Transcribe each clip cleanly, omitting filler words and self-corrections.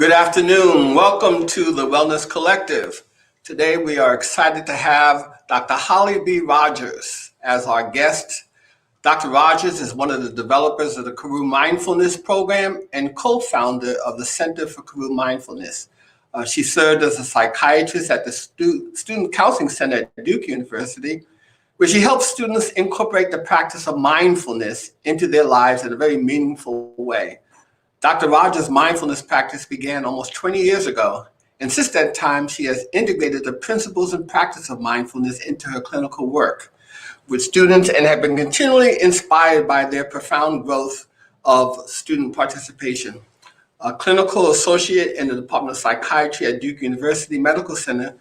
Good afternoon. Welcome to the Wellness Collective. Today we are excited to have Dr. Holly B. Rogers as our guest. Dr. Rogers is one of the developers of the Koru Mindfulness program and co-founder of the Center for Koru Mindfulness. She served as a psychiatrist at the Student Counseling Center at Duke University, where she helps students incorporate the practice of mindfulness into their lives in a very meaningful way. Dr. Rogers' mindfulness practice began almost 20 years ago, and since that time, she has integrated the principles and practice of mindfulness into her clinical work with students and have been continually inspired by their profound growth of student participation. A clinical associate in the Department of Psychiatry at Duke University Medical Center,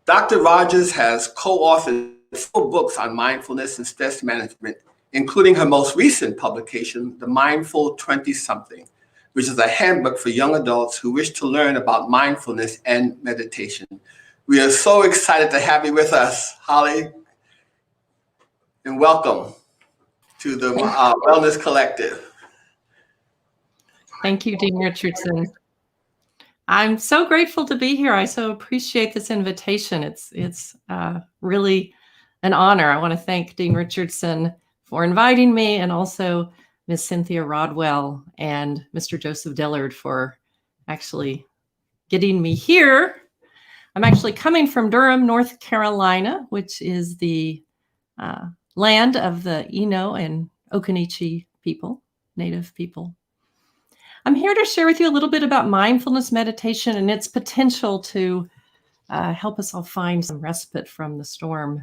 Dr. Rogers has co-authored 4 books on mindfulness and stress management, including her most recent publication, The Mindful 20-Something, which is a handbook for young adults who wish to learn about mindfulness and meditation. We are so excited to have you with us, Holly, and welcome to the Wellness Collective. Thank you, Dean Richardson. I'm so grateful to be here. I so appreciate this invitation. It's really an honor. I want to thank Dean Richardson for inviting me, and also Ms. Cynthia Rodwell and Mr. Joseph Dillard for actually getting me here. I'm actually coming from Durham, North Carolina, which is the land of the Eno and Occaneechi people, Native people. I'm here to share with you a little bit about mindfulness meditation and its potential to help us all find some respite from the storm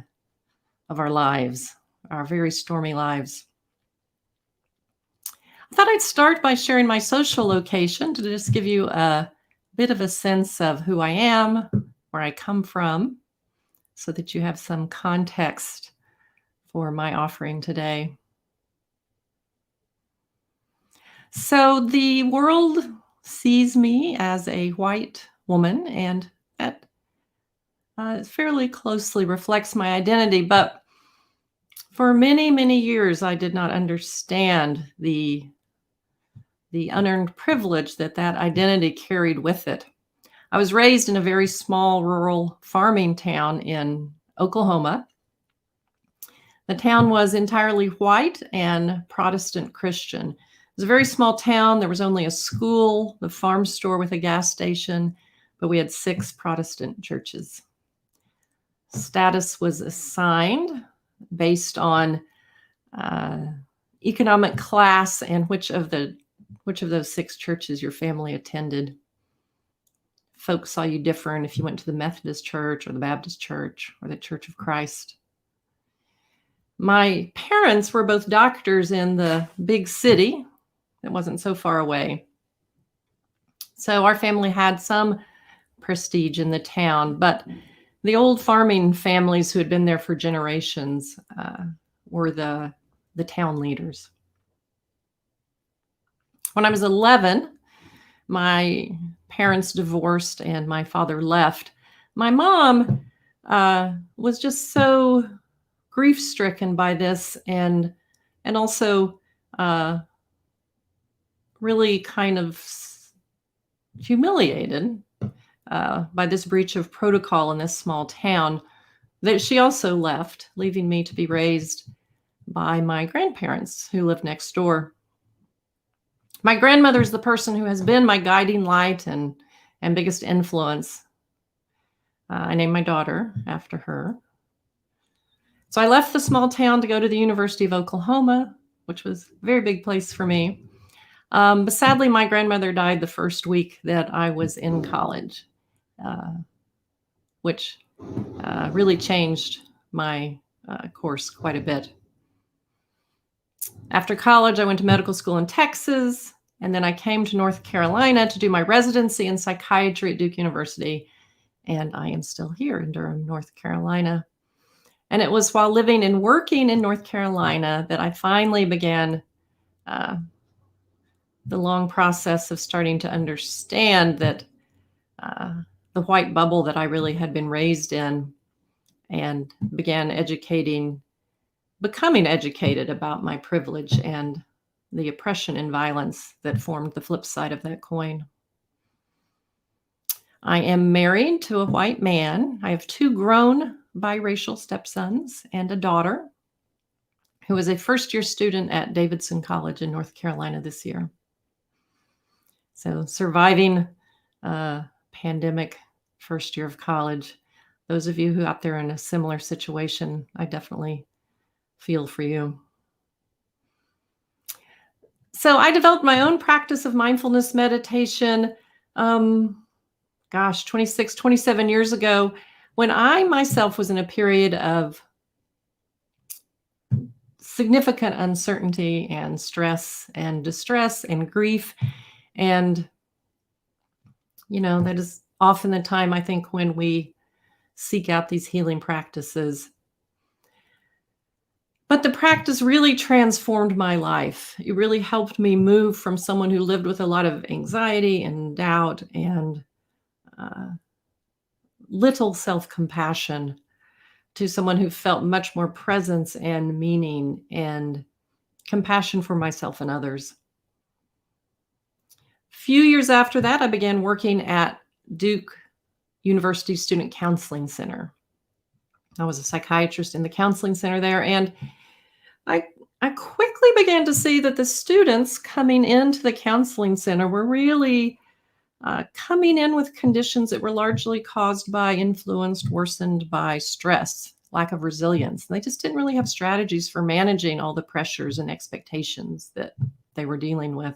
of our lives, our very stormy lives. I thought I'd start by sharing my social location to just give you a bit of a sense of who I am, where I come from, so that you have some context for my offering today. So the world sees me as a white woman, and that fairly closely reflects my identity. But for many, many years, I did not understand the unearned privilege that identity carried with it. I was raised in a very small rural farming town in Oklahoma. The town was entirely white and Protestant Christian. It was a very small town. There was only a school, the farm store with a gas station, but we had 6 Protestant churches. Status was assigned based on economic class and which of those 6 churches your family attended. Folks saw you different if you went to the Methodist Church or the Baptist Church or the Church of Christ. My parents were both doctors in the big city that wasn't so far away. So our family had some prestige in the town, but the old farming families who had been there for generations were the town leaders. When I was 11, my parents divorced and my father left. My mom was just so grief-stricken by this and also really kind of humiliated by this breach of protocol in this small town that she also left, leaving me to be raised by my grandparents who lived next door. My grandmother is the person who has been my guiding light and biggest influence. I named my daughter after her. So I left the small town to go to the University of Oklahoma, which was a very big place for me. But sadly, my grandmother died the first week that I was in college, which really changed my course quite a bit. After college, I went to medical school in Texas, and then I came to North Carolina to do my residency in psychiatry at Duke University, and I am still here in Durham, North Carolina. And it was while living and working in North Carolina that I finally began the long process of starting to understand that the white bubble that I really had been raised in, and began becoming educated about my privilege and the oppression and violence that formed the flip side of that coin. I am married to a white man. I have 2 grown biracial stepsons and a daughter who is a first-year student at Davidson College in North Carolina this year. So surviving pandemic first year of college. Those of you who out there in a similar situation, I definitely feel for you. So I developed my own practice of mindfulness meditation, 26, 27 years ago, when I myself was in a period of significant uncertainty and stress and distress and grief. And, that is often the time, I think, when we seek out these healing practices. But the practice really transformed my life. It really helped me move from someone who lived with a lot of anxiety and doubt and little self-compassion to someone who felt much more presence and meaning and compassion for myself and others. A few years after that, I began working at Duke University Student Counseling Center. I was a psychiatrist in the counseling center there, and I quickly began to see that the students coming into the counseling center were really coming in with conditions that were largely caused by, influenced, worsened by stress, lack of resilience. They just didn't really have strategies for managing all the pressures and expectations that they were dealing with.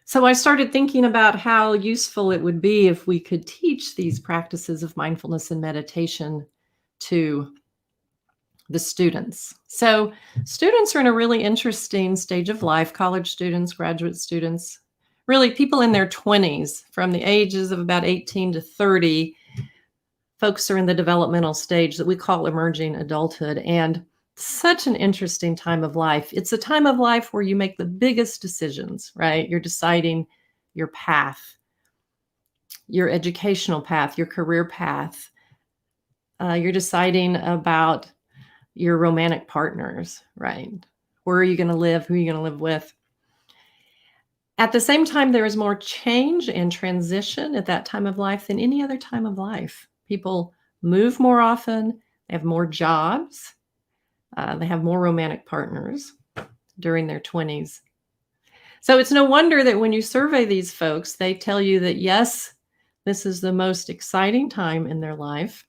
So I started thinking about how useful it would be if we could teach these practices of mindfulness and meditation to the students. So students are in a really interesting stage of life, college students, graduate students, really people in their 20s, from the ages of about 18 to 30. Folks are in the developmental stage that we call emerging adulthood, and such an interesting time of life. It's a time of life where you make the biggest decisions, right? You're deciding your path, your educational path, your career path. You're deciding about your romantic partners, right? Where are you going to live? Who are you going to live with? At the same time, there is more change and transition at that time of life than any other time of life. People move more often. They have more jobs. They have more romantic partners during their 20s. So it's no wonder that when you survey these folks, they tell you that, yes, this is the most exciting time in their life,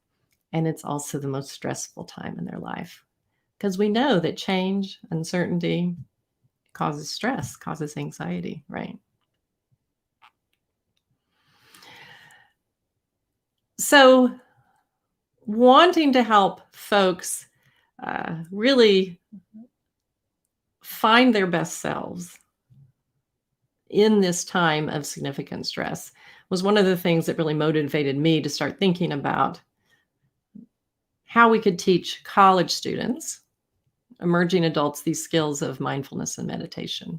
and it's also the most stressful time in their life. Because we know that change, uncertainty causes stress, causes anxiety, right? So wanting to help folks really find their best selves in this time of significant stress was one of the things that really motivated me to start thinking about how we could teach college students, emerging adults, these skills of mindfulness and meditation.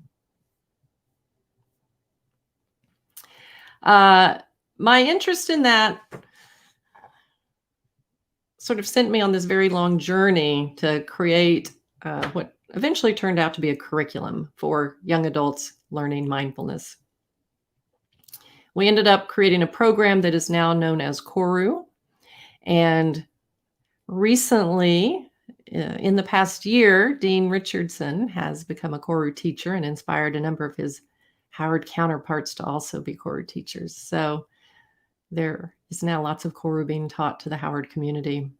My interest in that sort of sent me on this very long journey to create what eventually turned out to be a curriculum for young adults learning mindfulness. We ended up creating a program that is now known as Koru. And recently, in the past year, Dean Richardson has become a Koru teacher and inspired a number of his Howard counterparts to also be Koru teachers. So there is now lots of Koru being taught to the Howard community.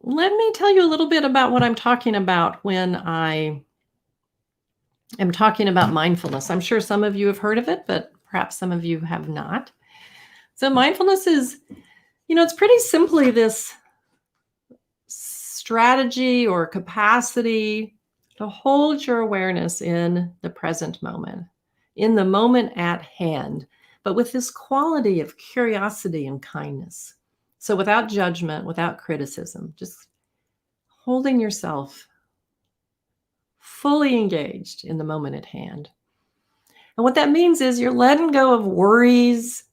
Let me tell you a little bit about what I'm talking about when I am talking about mindfulness. I'm sure some of you have heard of it, but perhaps some of you have not. So mindfulness is, it's pretty simply this strategy or capacity to hold your awareness in the present moment, in the moment at hand, but with this quality of curiosity and kindness. So without judgment, without criticism, just holding yourself fully engaged in the moment at hand. And what that means is you're letting go of worries,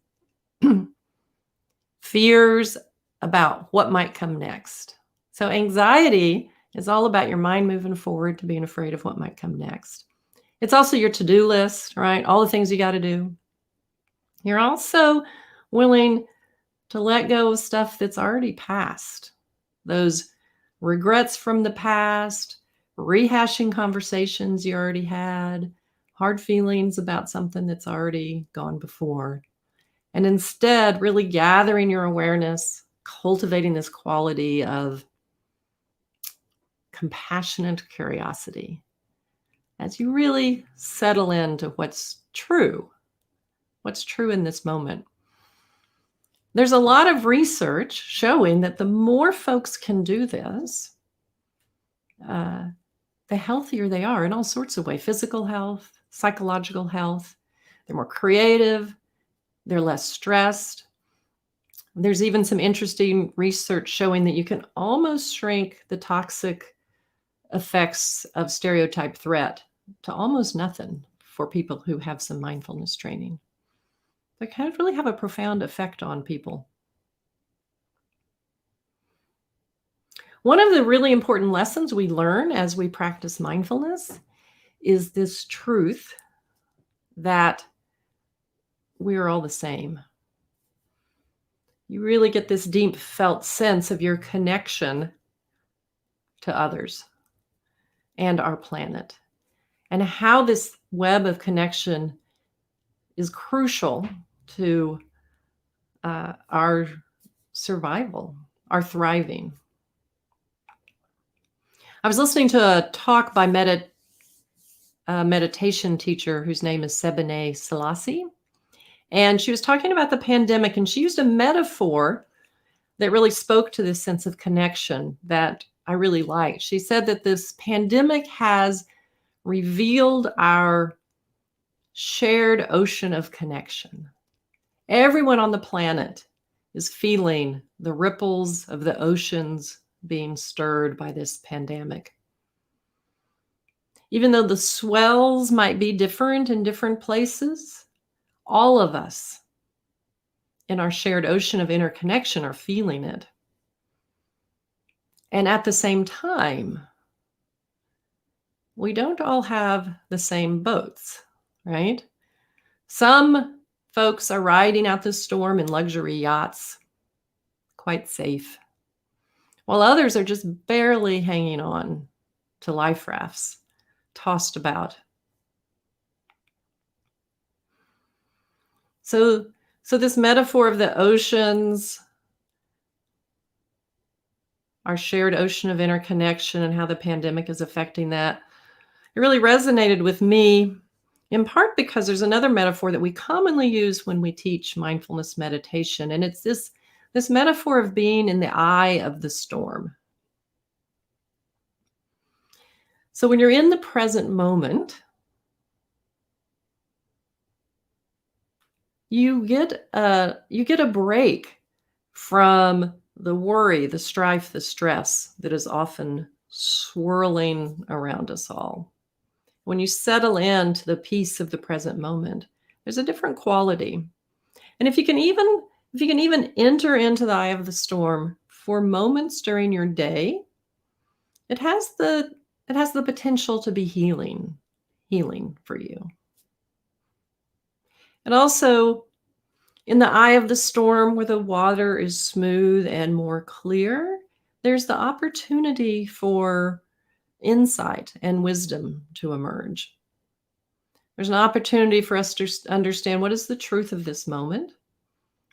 fears about what might come next. So anxiety is all about your mind moving forward to being afraid of what might come next. It's also your to-do list, right? All the things you got to do. You're also willing to let go of stuff that's already past. Those regrets from the past, rehashing conversations you already had, hard feelings about something that's already gone before. And instead, really gathering your awareness, cultivating this quality of compassionate curiosity as you really settle into what's true in this moment. There's a lot of research showing that the more folks can do this, the healthier they are in all sorts of ways: physical health, psychological health. They're more creative, they're less stressed. There's even some interesting research showing that you can almost shrink the toxic effects of stereotype threat to almost nothing for people who have some mindfulness training. They kind of really have a profound effect on people. One of the really important lessons we learn as we practice mindfulness is this truth that we are all the same. You really get this deep felt sense of your connection to others and our planet, and how this web of connection is crucial to our survival, our thriving. I was listening to a talk by a meditation teacher whose name is Sebene Selassie, and she was talking about the pandemic, and she used a metaphor that really spoke to this sense of connection that I really liked. She said that this pandemic has revealed our shared ocean of connection. Everyone on the planet is feeling the ripples of the oceans being stirred by this pandemic. Even though the swells might be different in different places, all of us in our shared ocean of interconnection are feeling it. And at the same time, we don't all have the same boats, right? Some folks are riding out the storm in luxury yachts, quite safe, while others are just barely hanging on to life rafts, tossed about. So this metaphor of the oceans, our shared ocean of interconnection, and how the pandemic is affecting that, it really resonated with me, in part because there's another metaphor that we commonly use when we teach mindfulness meditation, and it's this metaphor of being in the eye of the storm. So when you're in the present moment, you get a break from the worry, the strife, the stress that is often swirling around us all. When you settle into the peace of the present moment, there's a different quality. And if you can even enter into the eye of the storm for moments during your day, it has the potential to be healing for you. And also, in the eye of the storm, where the water is smooth and more clear, there's the opportunity for insight and wisdom to emerge. There's an opportunity for us to understand what is the truth of this moment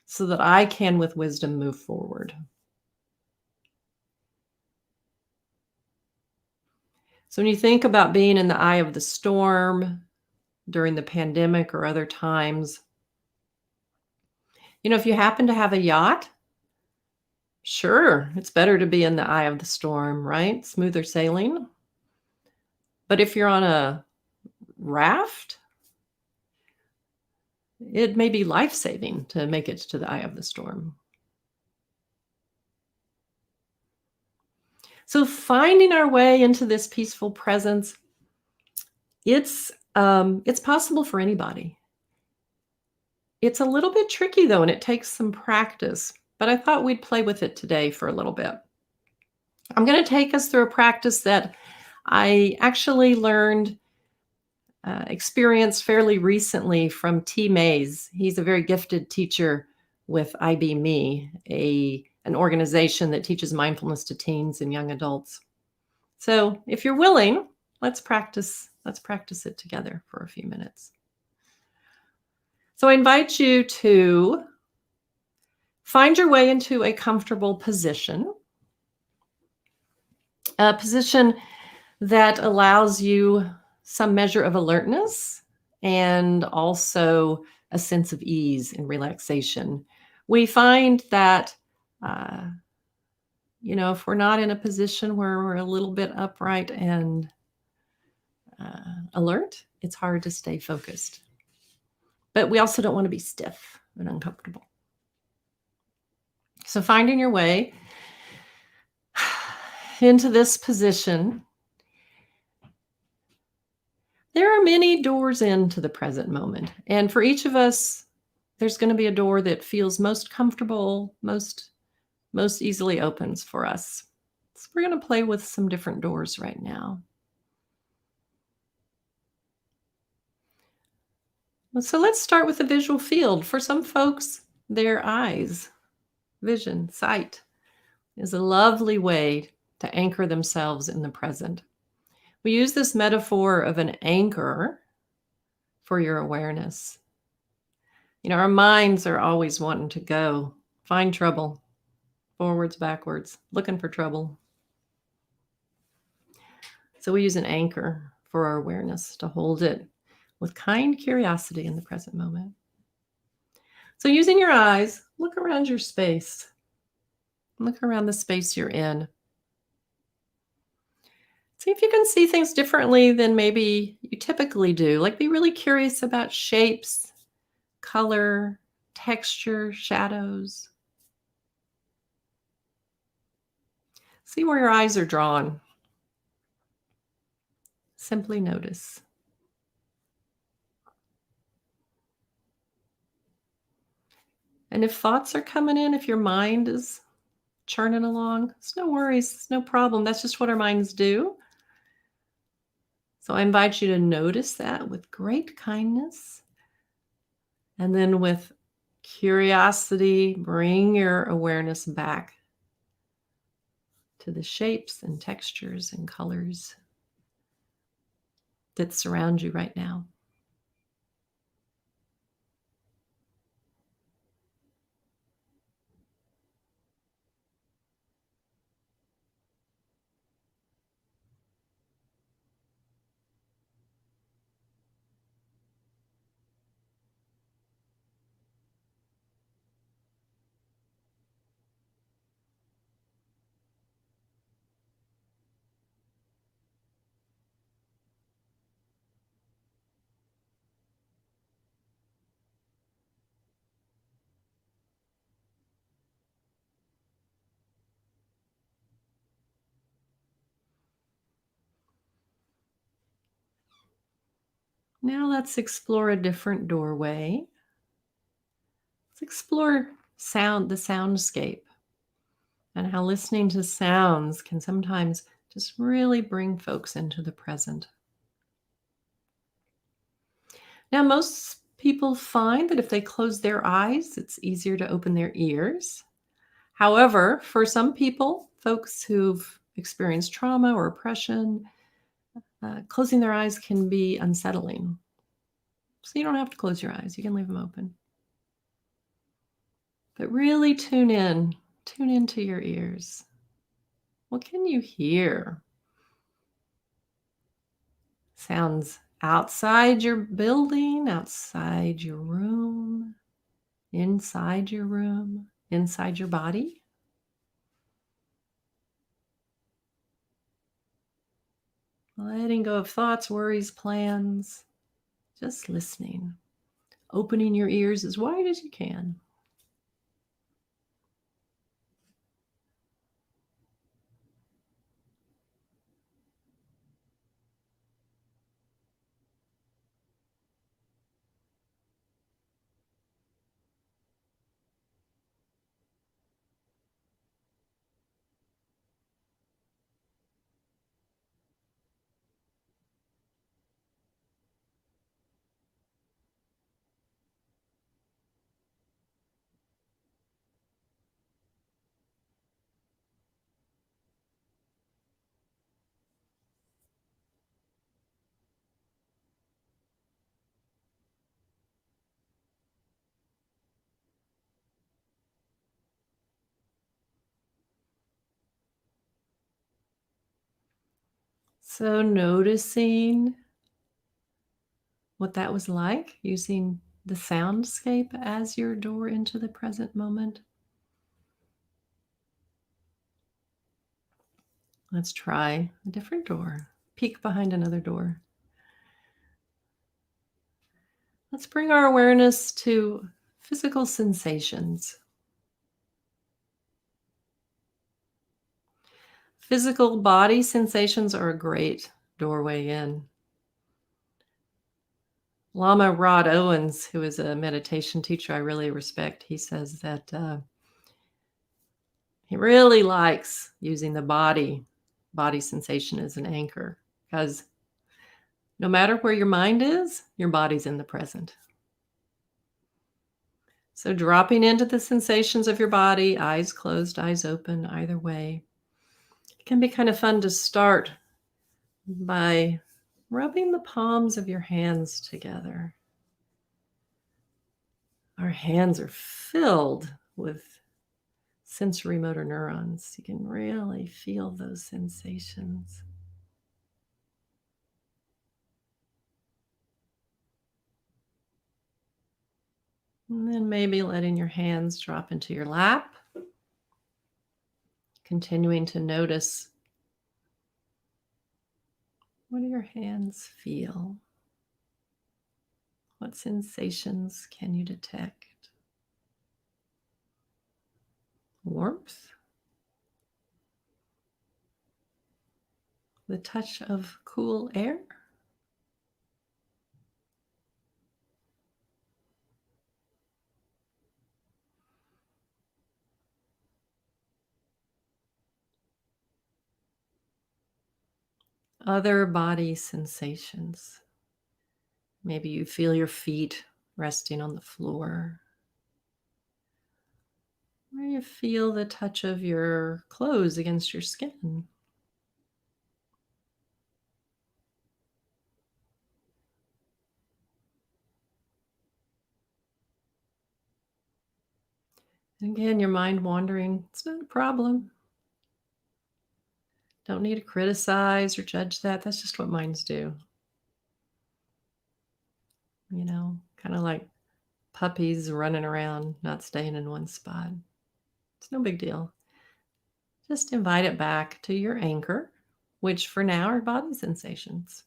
so that I can, with wisdom, move forward. So when you think about being in the eye of the storm during the pandemic or other times, if you happen to have a yacht, sure, it's better to be in the eye of the storm, right? Smoother sailing. But if you're on a raft, it may be life-saving to make it to the eye of the storm. So finding our way into this peaceful presence, it's possible for anybody. It's a little bit tricky though, and it takes some practice, but I thought we'd play with it today for a little bit. I'm going to take us through a practice that I actually learned experience fairly recently from T. Mays. He's a very gifted teacher with IB.me, an organization that teaches mindfulness to teens and young adults. So if you're willing, let's practice it together for a few minutes. So I invite you to find your way into a comfortable position, a position that allows you some measure of alertness and also a sense of ease and relaxation. We find that, if we're not in a position where we're a little bit upright and alert, it's hard to stay focused. But we also don't want to be stiff and uncomfortable. So finding your way into this position, there are many doors into the present moment. And for each of us, there's going to be a door that feels most comfortable, most easily opens for us. So we're going to play with some different doors right now. So let's start with the visual field. For some folks, their eyes, vision, sight is a lovely way to anchor themselves in the present. We use this metaphor of an anchor for your awareness. Our minds are always wanting to go find trouble, forwards, backwards, looking for trouble. So we use an anchor for our awareness to hold it with kind curiosity in the present moment. So using your eyes, look around your space. Look around the space you're in. See if you can see things differently than maybe you typically do. Like, be really curious about shapes, color, texture, shadows. See where your eyes are drawn. Simply notice. And if thoughts are coming in, if your mind is churning along, it's no worries, it's no problem. That's just what our minds do. So I invite you to notice that with great kindness. And then with curiosity, bring your awareness back to the shapes and textures and colors that surround you right now. Now let's explore a different doorway. Let's explore the soundscape, and how listening to sounds can sometimes just really bring folks into the present. Now, most people find that if they close their eyes, it's easier to open their ears. However, for some people, folks who've experienced trauma or oppression, closing their eyes can be unsettling. So you don't have to close your eyes. You can leave them open. But really tune into your ears. What can you hear? Sounds outside your building, outside your room, inside your room, inside your body. Letting go of thoughts, worries, plans, just listening. Opening your ears as wide as you can. So noticing what that was like, using the soundscape as your door into the present moment. Let's try a different door. Peek behind another door. Let's bring our awareness to physical sensations. Physical body sensations are a great doorway in. Lama Rod Owens, who is a meditation teacher I really respect, he says that he really likes using the body sensation as an anchor, because no matter where your mind is, your body's in the present. So dropping into the sensations of your body, eyes closed, eyes open, either way. It can be kind of fun to start by rubbing the palms of your hands together. Our hands are filled with sensory motor neurons. You can really feel those sensations. And then maybe letting your hands drop into your lap, continuing to notice, what do your hands feel? What sensations can you detect? Warmth, the touch of cool air, other body sensations. Maybe you feel your feet resting on the floor, or you feel the touch of your clothes against your skin. And again, your mind wandering, it's not a problem. Don't need to criticize or judge that. That's just what minds do. Kind of like puppies running around, not staying in one spot. It's no big deal. Just invite it back to your anchor, which for now are body sensations.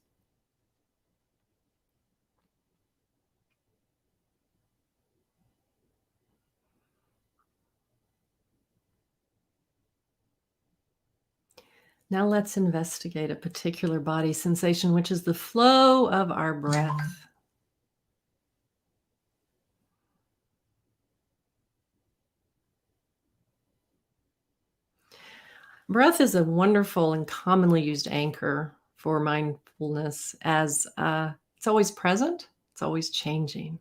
Now let's investigate a particular body sensation, which is the flow of our breath. Breath is a wonderful and commonly used anchor for mindfulness, as it's always present, it's always changing.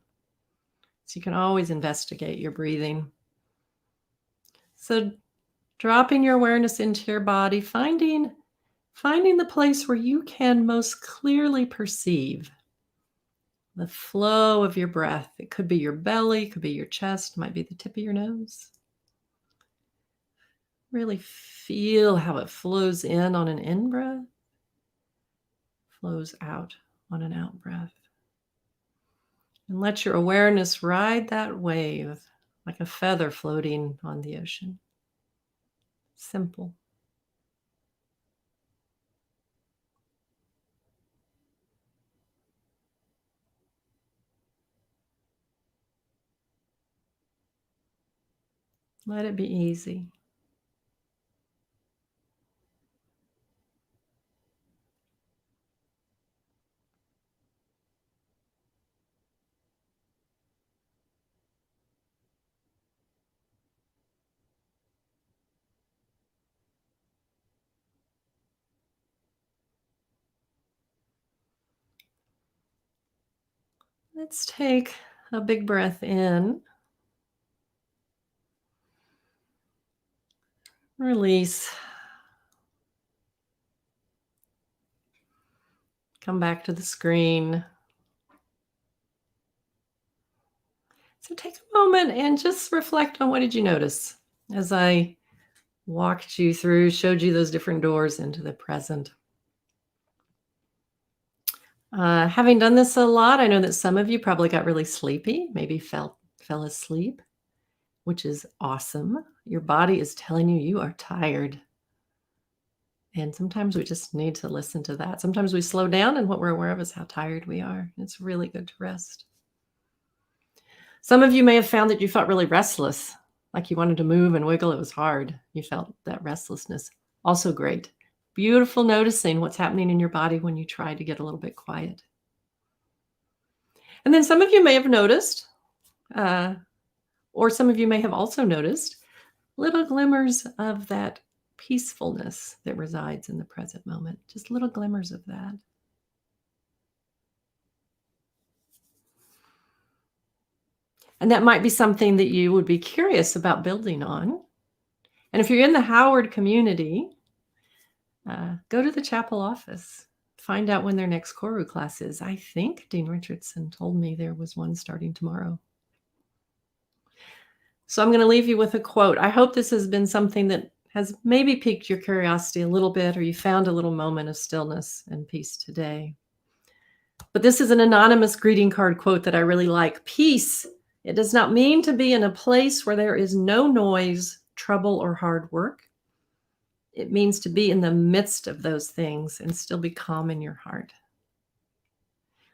So you can always investigate your breathing. So dropping your awareness into your body, finding the place where you can most clearly perceive the flow of your breath. It could be your belly, it could be your chest, might be the tip of your nose. Really feel how it flows in on an in breath, flows out on an out breath. And let your awareness ride that wave like a feather floating on the ocean. Simple. Let it be easy. Let's take a big breath in. Release. Come back to the screen. So take a moment and just reflect on, what did you notice as I walked you through, showed you those different doors into the present. Having done this a lot, I know that some of you probably got really sleepy, maybe fell asleep, which is awesome. Your body is telling you you are tired. And sometimes we just need to listen to that. Sometimes we slow down, and what we're aware of is how tired we are. It's really good to rest. Some of you may have found that you felt really restless, like you wanted to move and wiggle. It was hard. You felt that restlessness. Also great. Beautiful noticing what's happening in your body when you try to get a little bit quiet. And then some of you may have noticed, or some of you may have also noticed, little glimmers of that peacefulness that resides in the present moment. Just little glimmers of that. And that might be something that you would be curious about building on. And if you're in the Howard community, go to the chapel office. Find out when their next Koru class is. I think Dean Richardson told me there was one starting tomorrow. So I'm going to leave you with a quote. I hope this has been something that has maybe piqued your curiosity a little bit, or you found a little moment of stillness and peace today. But this is an anonymous greeting card quote that I really like. Peace. It does not mean to be in a place where there is no noise, trouble, or hard work. It means to be in the midst of those things and still be calm in your heart.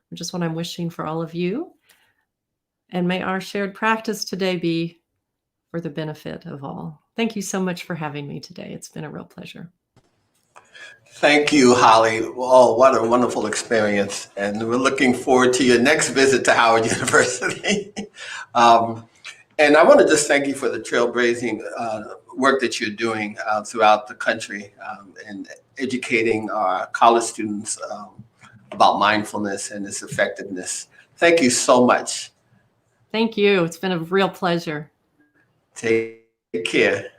Which is what I'm wishing for all of you. And may our shared practice today be for the benefit of all. Thank you so much for having me today. It's been a real pleasure. Thank you, Holly. Oh, what a wonderful experience. And we're looking forward to your next visit to Howard University. And I want to just thank you for the trailblazing work that you're doing throughout the country and educating our college students about mindfulness and its effectiveness. Thank you so much. Thank you. It's been a real pleasure. Take care.